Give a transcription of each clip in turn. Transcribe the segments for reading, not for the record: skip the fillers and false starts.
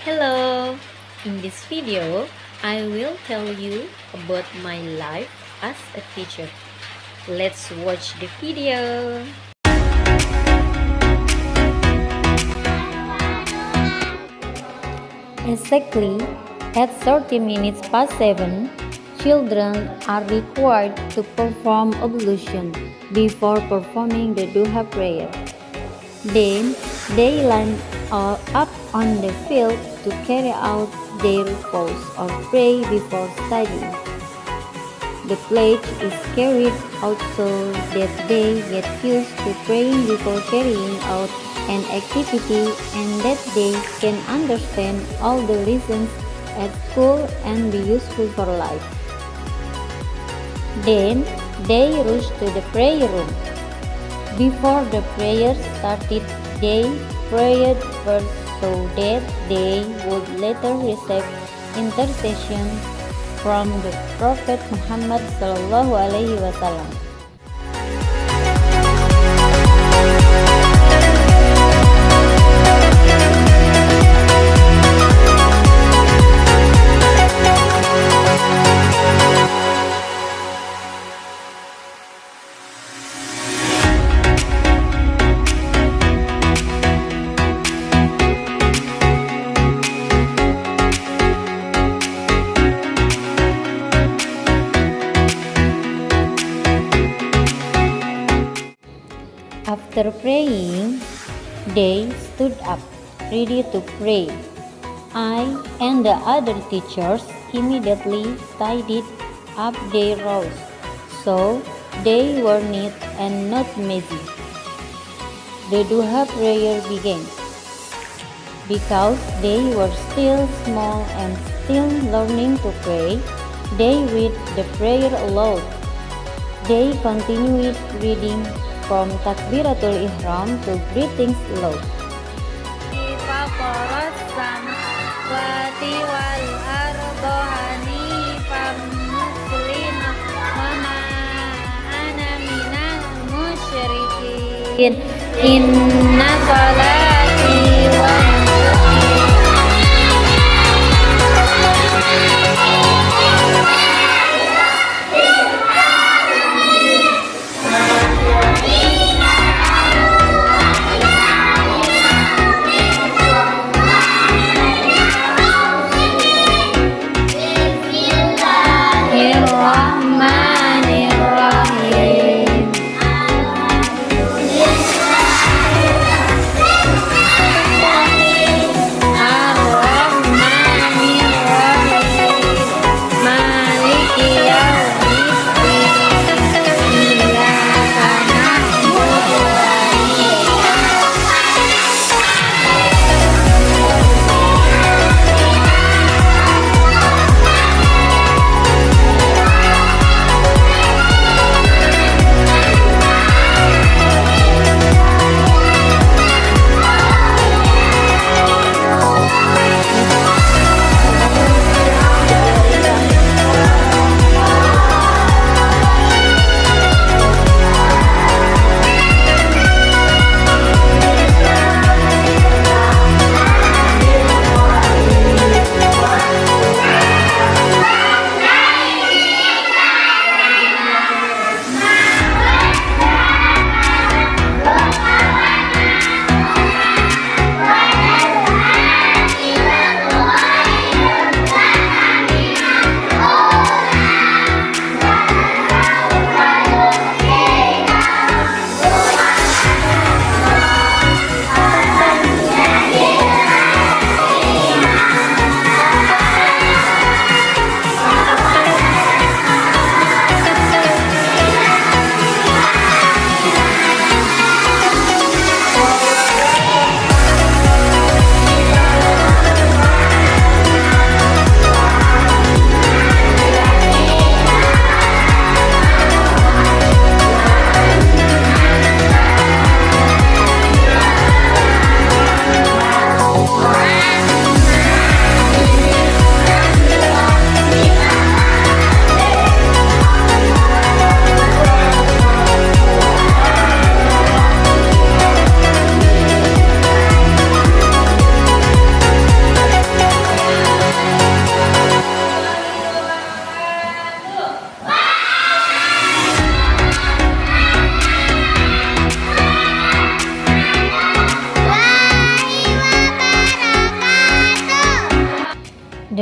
Hello! In this video, I will tell you about my life as a teacher. Let's watch the video. Exactly at 30 minutes past 7, children are required to perform ablution before performing the Duha prayer. Then, they line up on the field to carry out their vows or pray before studying. The pledge is carried out so that they get used to praying before carrying out an activity and that they can understand all the lessons at school and be useful for life. Then, they rush to the prayer room. Before the prayer started, they prayed first so that they would later receive intercession from the Prophet Muhammad SAW. After praying, they stood up, ready to pray. I and the other teachers immediately tidied up their rows, so they were neat and not messy. The Duha prayer began. Because they were still small and still learning to pray, they read the prayer aloud. They continued reading from Takbiratul Ihram to greetings aloud. Inna salati wa Bismillahirrahmanirrahim.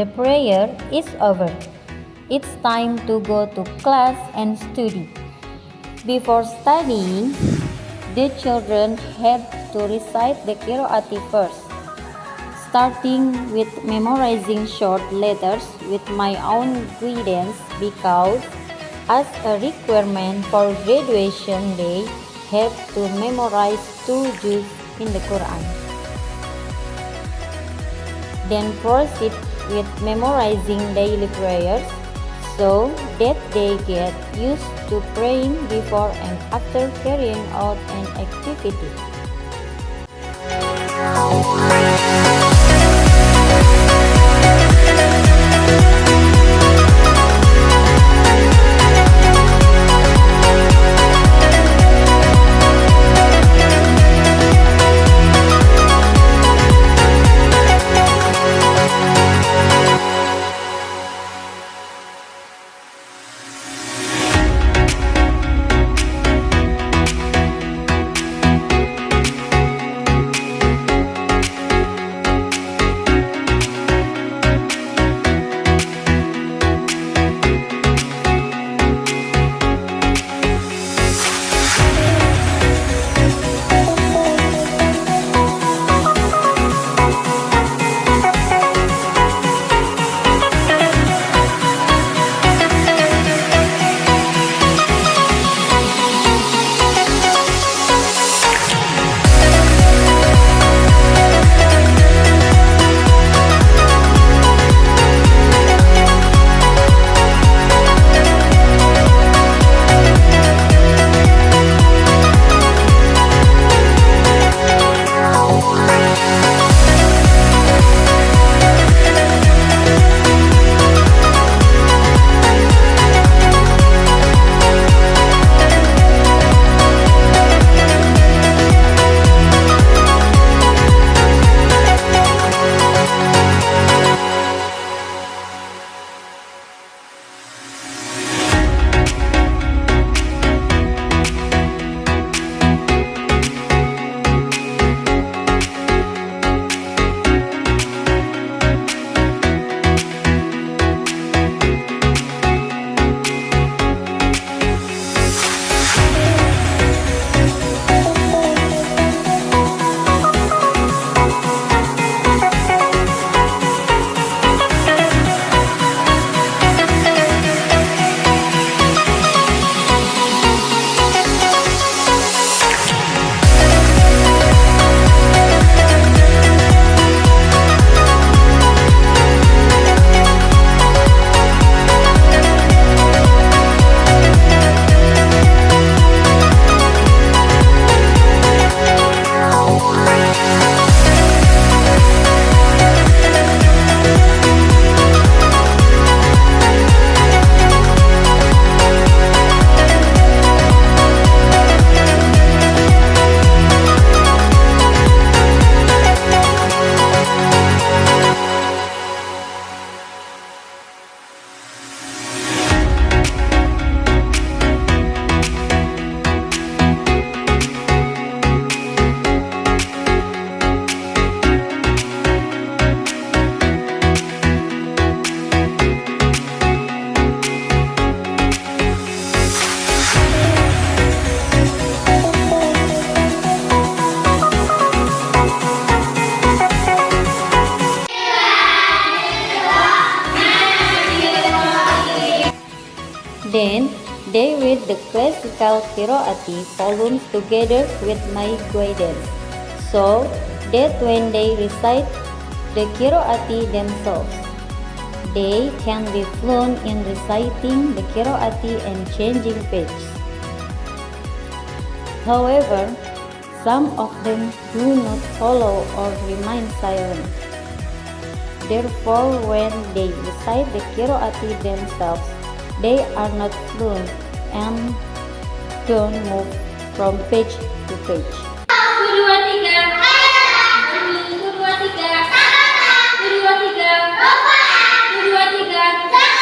the prayer is over. It's time to go to class and study. Before studying, the children had to recite the Qiraati first, starting with memorizing short letters with my own guidance because as a requirement for graduation they have to memorize 2 juz in the Quran. Then proceed with memorizing daily prayers so that they get used to praying before and after carrying out an activity. Then they read the classical Qiraati volumes together with my guidance, so that when they recite the Qiraati themselves, they can be fluent in reciting the Qiraati and changing pages. However, some of them do not follow or remain silent. Therefore, when they recite the Qiraati themselves, they are not fluent and don't move from page to page. 1, 2, 3. 1, 2, 3. 1, 2, 3. 1, 2, 3.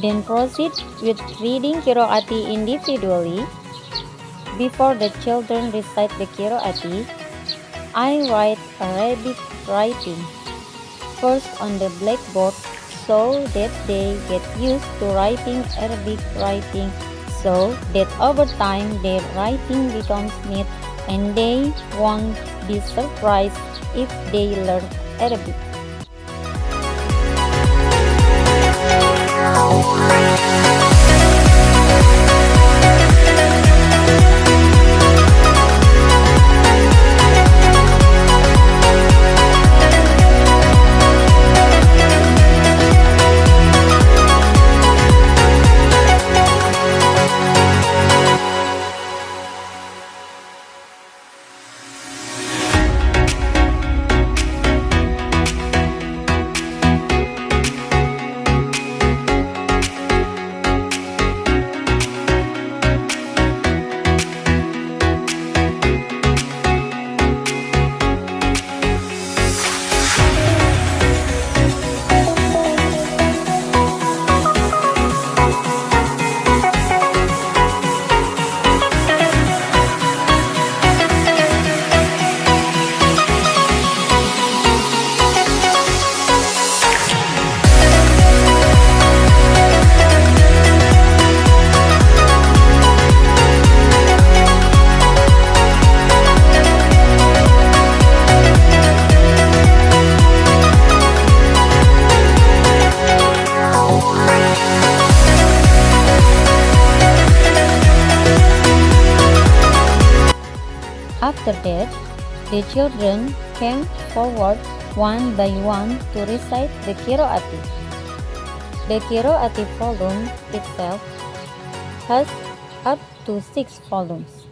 Then proceed with reading Qiraati individually. Before the children recite the Qiraati, I write Arabic writing first on the blackboard so that they get used to writing Arabic writing, so that over time their writing becomes neat and they won't be surprised if they learn Arabic. After that, the children came forward one by one to recite the Qiraati. The Qiraati volume itself has up to 6 volumes.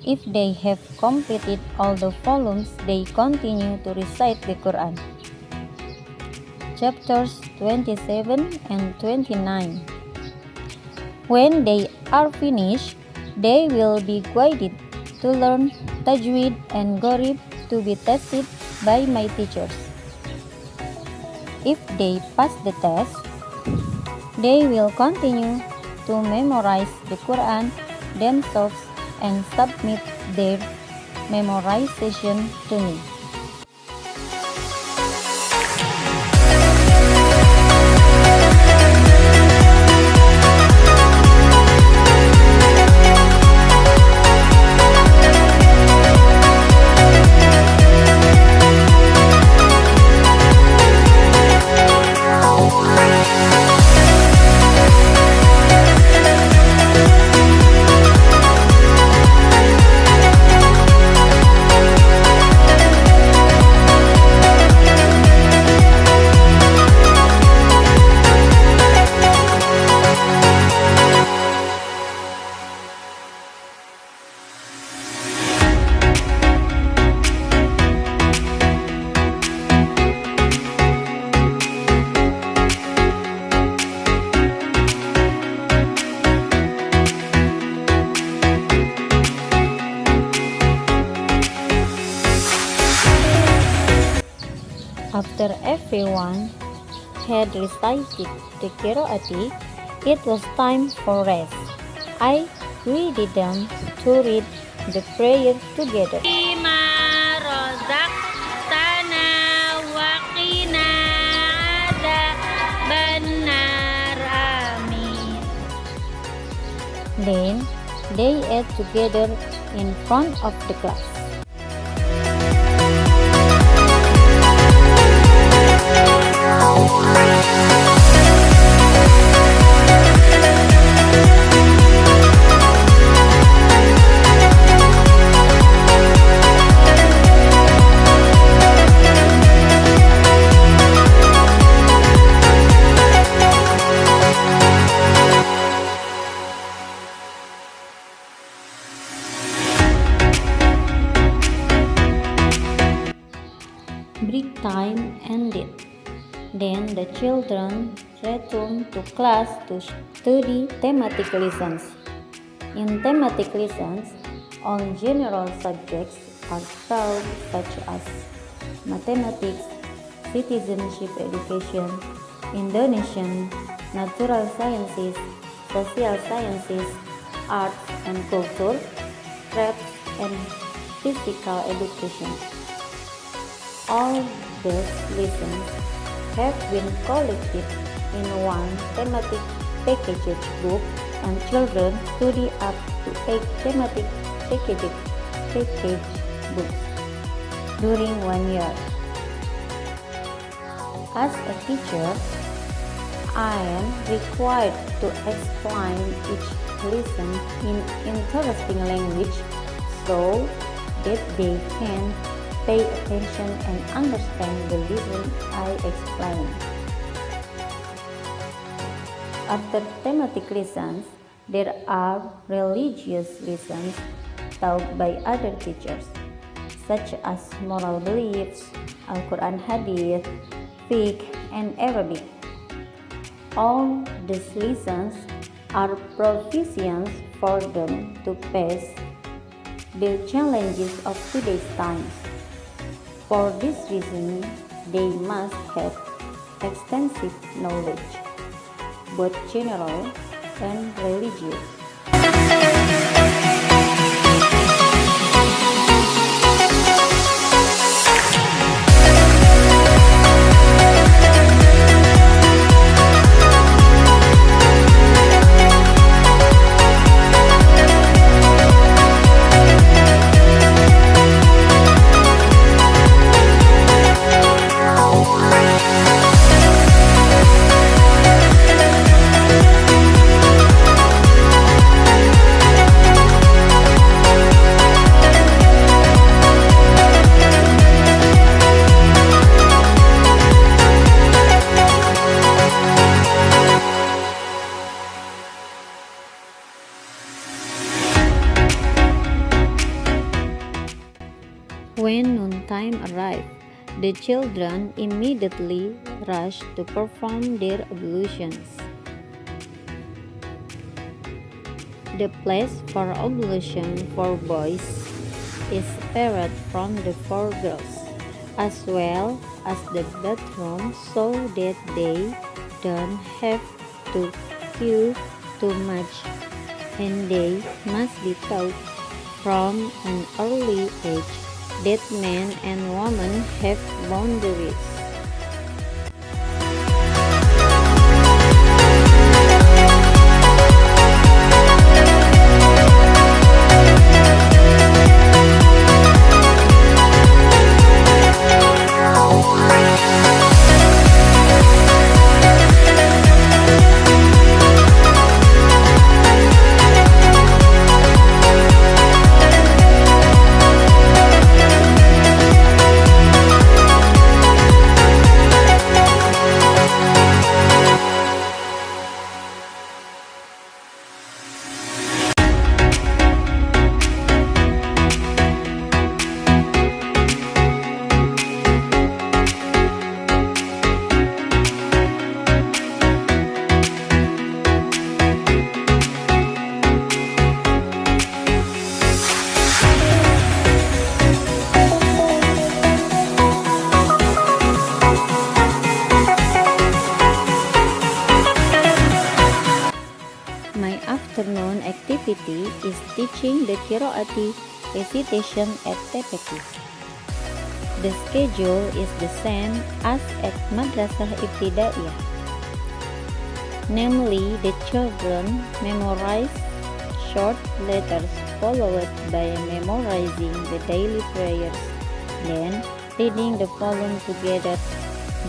If they have completed all the volumes, they continue to recite the Quran. Chapters 27 and 29. When they are finished, they will be guided to learn Tajweed and Gharib to be tested by my teachers. If they pass the test, they will continue to memorize the Quran themselves and submit their memorization to me. After everyone had recited the Qiraati, it was time for rest. I greeted them to read the prayer together. Then they ate together in front of the class. Break time ended. Then the children returned to class to study thematic lessons. In thematic lessons, all general subjects are taught such as mathematics, citizenship education, Indonesian, natural sciences, social sciences, arts and culture, crafts and physical education. All these lessons have been collected in one thematic packaged book, and children study up to 8 thematic package books during 1 year. As a teacher, I am required to explain each lesson in interesting language so that they can pay attention and understand the lesson I explain. After thematic lessons, there are religious lessons taught by other teachers, such as moral beliefs, Al-Quran Hadith, Fiqh, and Arabic. All these lessons are provisions for them to face the challenges of today's times. For this reason, they must have extensive knowledge, both general and religious. When noontime arrived, the children immediately rushed to perform their ablutions. The place for ablution for boys is separate from the for girls, as well as the bathroom, so that they don't have to queue too much, and they must be taught from an early age that men and women have boundaries. My afternoon activity is teaching the Qiraati recitation at TPQ. The schedule is the same as at Madrasah Ibtidaiyah. Namely, the children memorize short letters followed by memorizing the daily prayers, then reading the volume together,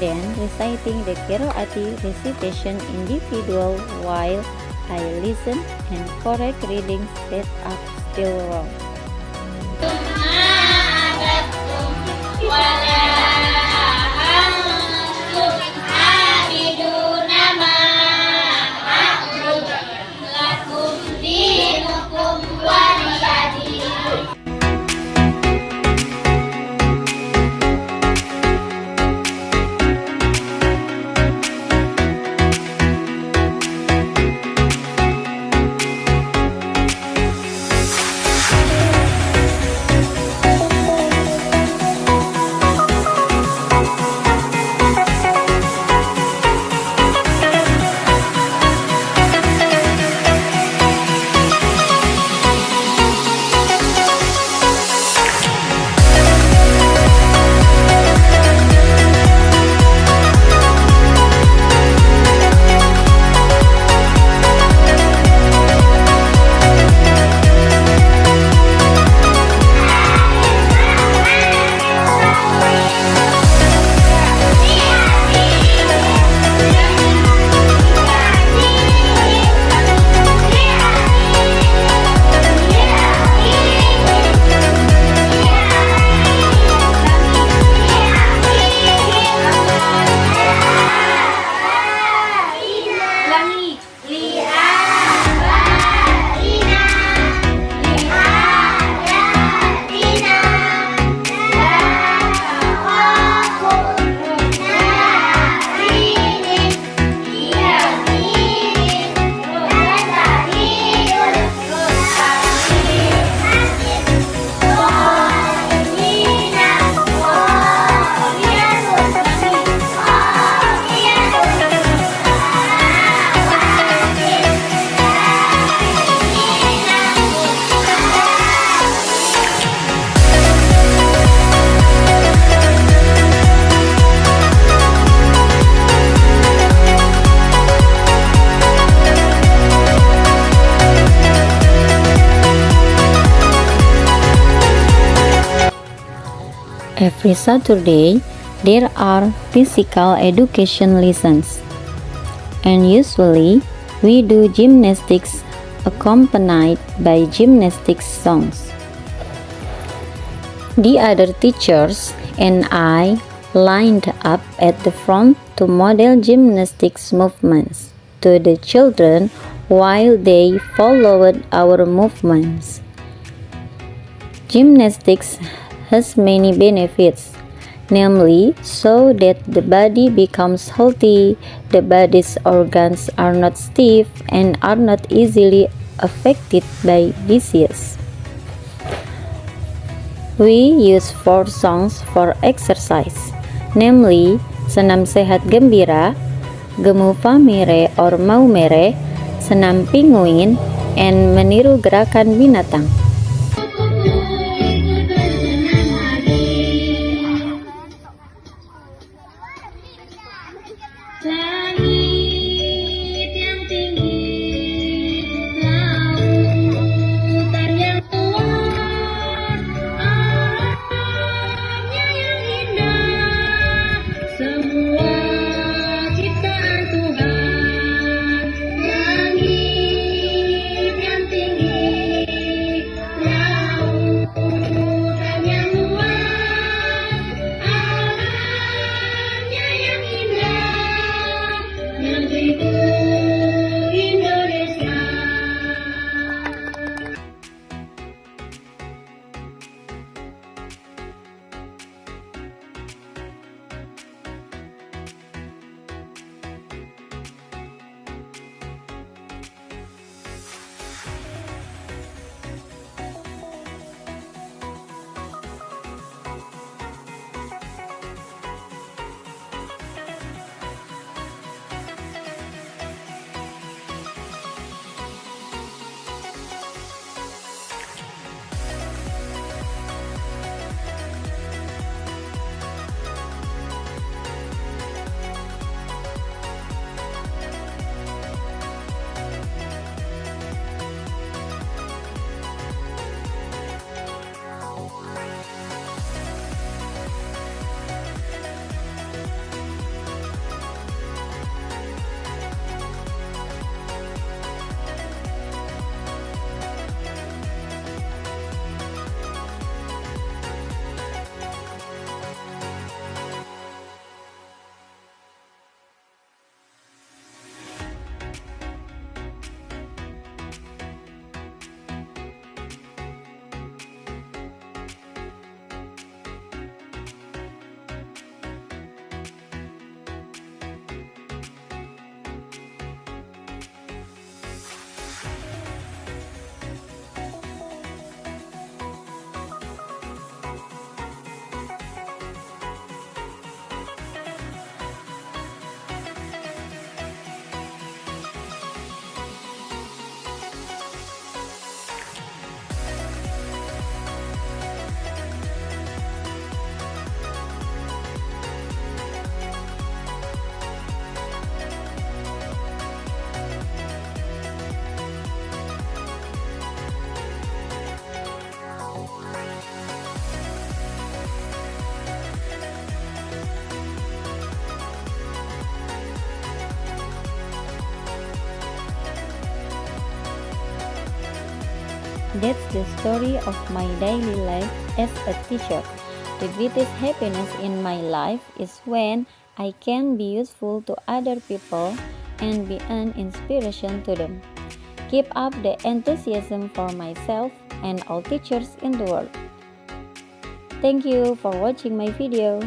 then reciting the Qiraati recitation individual while I listen and correct readings that are still wrong. Every Saturday, there are physical education lessons, and usually we do gymnastics accompanied by gymnastics songs. The other teachers and I lined up at the front to model gymnastics movements to the children while they followed our movements. Gymnastics has many benefits, namely so that the body becomes healthy, the body's organs are not stiff and are not easily affected by disease. We use 4 songs for exercise, namely Senam Sehat Gembira, Gemuva Mere or Mau Mere, Senam Pinguin, and Meniru Gerakan Binatang. Langit yang tinggi, lautan yang luas, alamnya yang indah, semua ciptaan Tuhan. Langit yang tinggi, lautan yang luas, alamnya yang indah. Negeriku Indonesia. That's the story of my daily life as a teacher. The greatest happiness in my life is when I can be useful to other people and be an inspiration to them. Keep up the enthusiasm for myself and all teachers in the world. Thank you for watching my video.